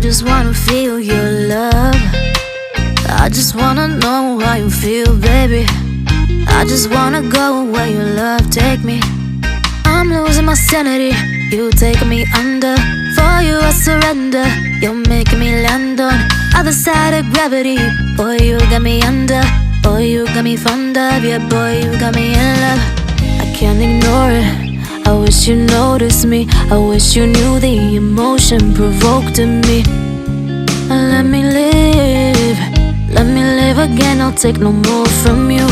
just wanna feel your love. I just wanna know how you feel, baby. I just wanna go where your love take me. I'm losing my sanity, you taking me under. For you I surrender, you're making me land on other side of gravity. Boy, you got me under. Boy, you got me fond of. Yeah, boy, you got me in love. I can't ignore it. I wish you noticed me. I wish you knew the emotion provoked in me. Let me live. Let me live again. I'll take no more from you.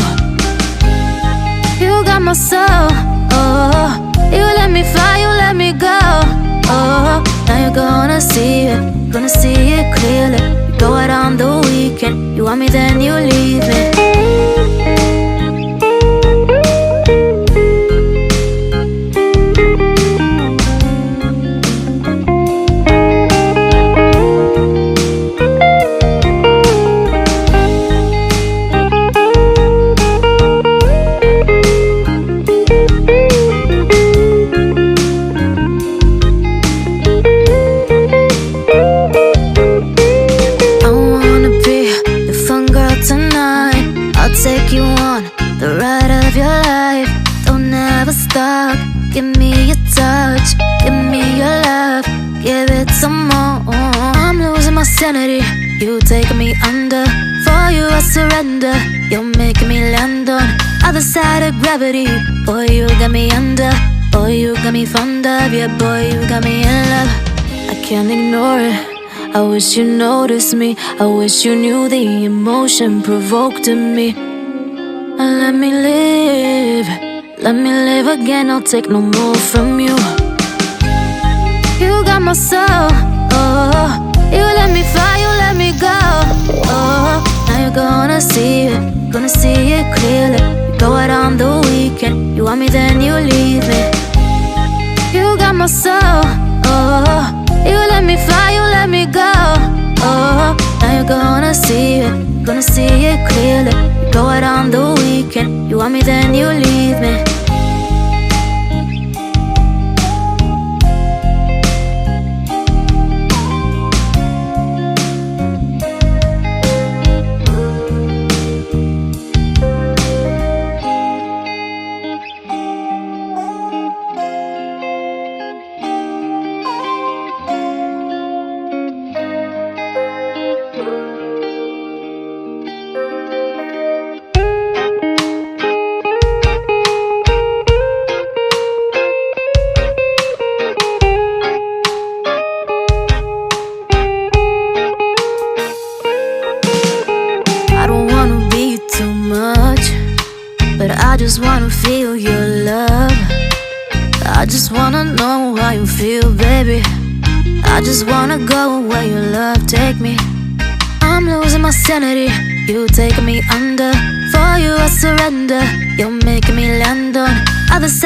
You got my soul. Oh, you let me fly. You let me go. Oh, now you're gonna see it. Gonna see it clearly. You go out on the weekend. You want me, then you leave me. I'll take you on the ride of your life. Don't ever stop. Give me your touch, give me your love, give it some more. I'm losing my sanity, you taking me under. For you I surrender, you're making me land on other side of gravity. Boy, you got me under. Boy, you got me fond of. Yeah, boy, you got me in love. I can't ignore it. I wish you noticed me. I wish you knew the emotion provoked in me. Let me live. Let me live again. I'll take no more from you. You got my soul. Oh, you let me fly. You let me go. Oh, now you're gonna see it. Gonna see it clearly. You go out on the weekend. You want me, then you leave me. You got my soul. Oh, you let me fly, you let me go. Oh, now you're gonna see it. Gonna see it clearly. You go out on the weekend. You want me, then you leave me. But I just wanna feel your love. I just wanna know how you feel, baby. I just wanna go where your love take me. I'm losing my sanity, you taking me under. For you I surrender, you're making me land on other side.